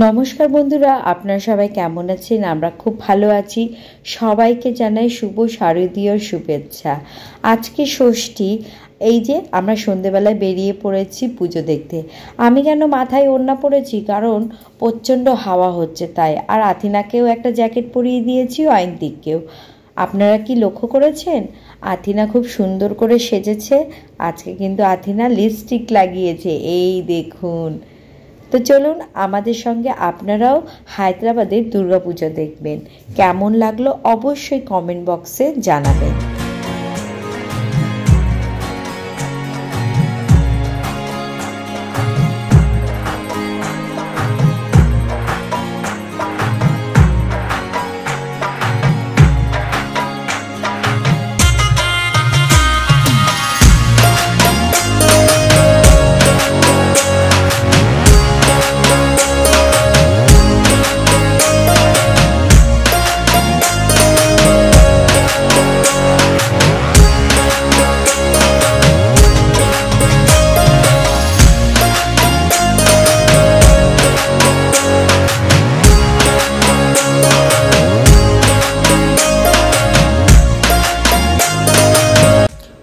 নমস্কার বন্ধুরা, আপনারা সবাই কেমন আছেন? আমরা খুব ভালো আছি। সবাইকে জানাই শুভ শারদীয় শুভেচ্ছা। আজকে ষষ্ঠী। এই যে আমরা সন্ধেবেলায় বেরিয়ে পড়েছি পুজো দেখতে। আমি কেন মাথায় ওড়না পরেছি? কারণ প্রচণ্ড হাওয়া হচ্ছে তাই। আর আথিনাকেও একটা জ্যাকেট পরিয়ে দিয়েছি, অয়ন্তিককেও। আপনারা কি লক্ষ্য করেছেন? আথিনা খুব সুন্দর করে সেজেছে। আজকে কিন্তু আথিনা লিপস্টিক লাগিয়েছে, এই দেখুন। তো চলুন আমাদের সঙ্গে আপনারাও হায়দ্রাবাদের দুর্গাপূজা দেখবেন। কেমন লাগলো অবশ্যই কমেন্ট বক্সে জানাবেন।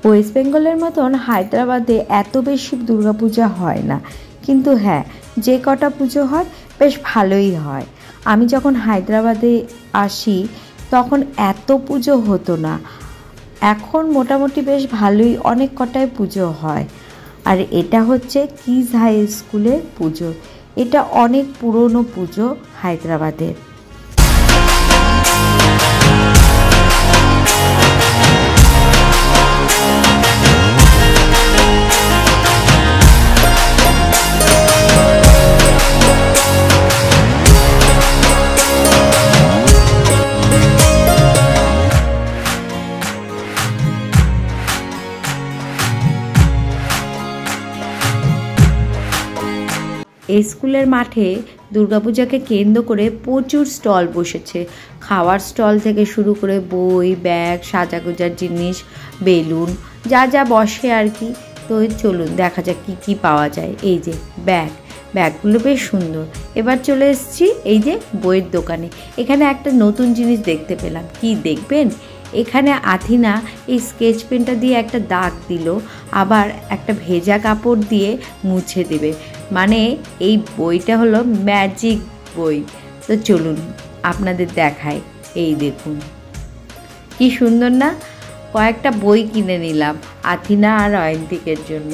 ওয়েস্ট বেঙ্গলের মতন হায়দ্রাবাদে এত বেশি দুর্গাপূজা হয় না, কিন্তু হ্যাঁ, যে কটা পুজো হয় বেশ ভালোই হয়। আমি যখন হায়দ্রাবাদে আসি তখন এত পুজো হতো না, এখন মোটামুটি বেশ ভালোই অনেক কটাই পুজো হয়। আর এটা হচ্ছে কিজ হাই স্কুলের পুজো। এটা অনেক পুরনো পুজো হায়দ্রাবাদের। এই স্কুলের মাঠে দুর্গাপূজাকে কেন্দ্র করে প্রচুর স্টল বসেছে। খাওয়ার স্টল থেকে শুরু করে বই, ব্যাগ, সাজাগোজার জিনিস, বেলুন, যা যা বসে আর কি। তো চলুন দেখা যাক কী কী পাওয়া যায়। এই যে ব্যাগগুলো বেশ সুন্দর। এবার চলে এসেছি এই যে বইয়ের দোকানে। এখানে একটা নতুন জিনিস দেখতে পেলাম। কি দেখবেন? এখানে আথিনা এই স্কেচ পেনটা দিয়ে একটা দাগ দিল, আবার একটা ভেজা কাপড় দিয়ে মুছে দেবে। মানে এই বইটা হলো ম্যাজিক বই। তো চলুন আপনাদের দেখাই। এই দেখুন কি সুন্দর না? কয়েকটা বই কিনে নিলাম আথিনা আর অয়ন্তিকের জন্য।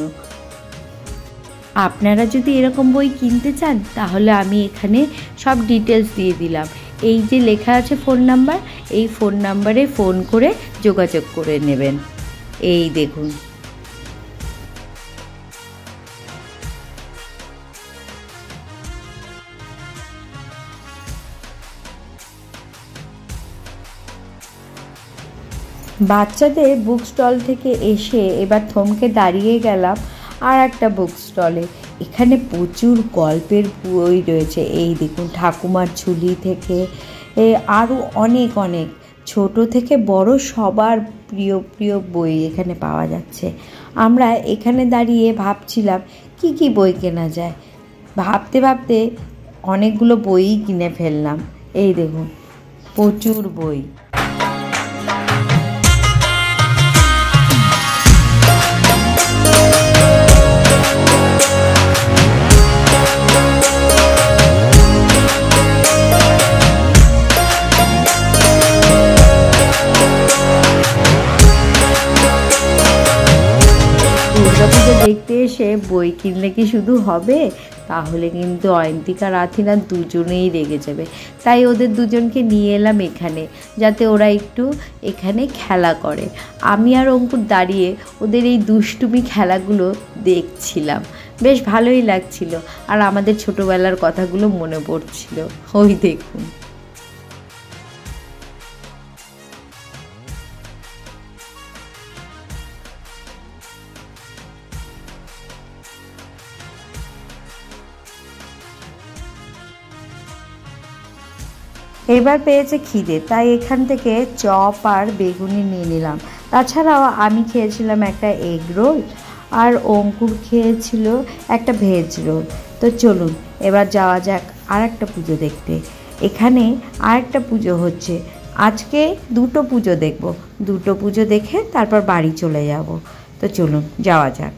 আপনারা যদি এরকম বই কিনতে চান তাহলে আমি এখানে সব ডিটেলস দিয়ে দিলাম। এই যে লেখা আছে ফোন নাম্বার, এই ফোন নাম্বারে ফোন করে যোগাযোগ করে নেবেন। এই দেখুন বাচ্চাদের বুক স্টল থেকে এসে এবার থমকে দাঁড়িয়ে গেলাম আর একটা বুক স্টলে। এখানে প্রচুর গল্পের বই রয়েছে। এই দেখুন, ঠাকুমার ঝুলি থেকে আরও অনেক অনেক ছোট থেকে বড় সবার প্রিয় প্রিয় বই এখানে পাওয়া যাচ্ছে। আমরা এখানে দাঁড়িয়ে ভাবছিলাম কি কি বই কেনা যায়। ভাবতে ভাবতে অনেকগুলো বইই কিনে ফেললাম। এই দেখুন প্রচুর বই। দুর্গাপূজা দেখতে এসে বই কিনলে কি শুধু হবে? তাহলে কিন্তু অয়ন্তিক আর আথিনা দুজনেই রেগে যাবে। তাই ওদের দুজনকে নিয়ে এলাম এখানে, যাতে ওরা একটু এখানে খেলা করে। আমি আর অঙ্কুর দাঁড়িয়ে ওদের এই দুষ্টুমি খেলাগুলো দেখছিলাম। বেশ ভালোই লাগছিল, আর আমাদের ছোটোবেলার কথাগুলো মনে পড়ছিল। ওই দেখুন এবার পেয়েছে খিদে, তাই এখান থেকে চপ আর বেগুনি নিয়ে নিলাম। তাছাড়াও আমি খেয়েছিলাম একটা এগ রোল, আর অঙ্কুর খেয়েছিল একটা ভেজ রোল। তো চলুন এবার যাওয়া যাক আর একটা পুজো দেখতে। এখানে আর একটা পুজো হচ্ছে। আজকে দুটো পুজো দেখব, দুটো পুজো দেখে তারপর বাড়ি চলে যাব। তো চলুন যাওয়া যাক।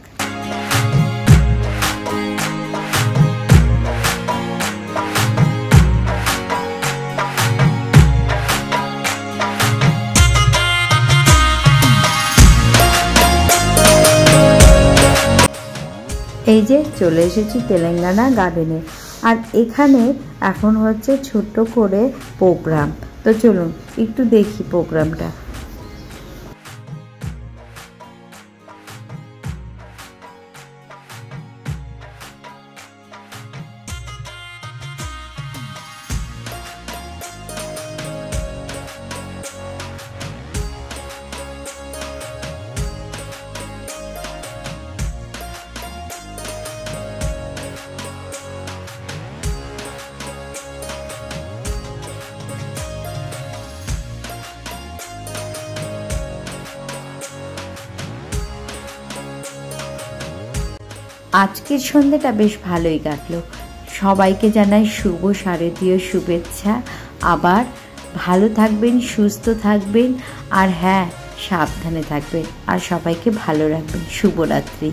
এই যে চলে এসেছি তেলেঙ্গানা গার্ডেনে, আর এখানে এখন হচ্ছে ছোট্ট করে প্রোগ্রাম। তো চলুন একটু দেখি প্রোগ্রামটা। আজকের সন্ধ্যাটা বেশ ভালোই কাটলো। সবাইকে জানাই শুভ শারদীয় শুভেচ্ছা। আবার ভালো থাকবেন, সুস্থ থাকবেন, আর হ্যাঁ, সাবধানে থাকবেন, আর সবাইকে ভালো রাখবেন। শুভরাত্রি।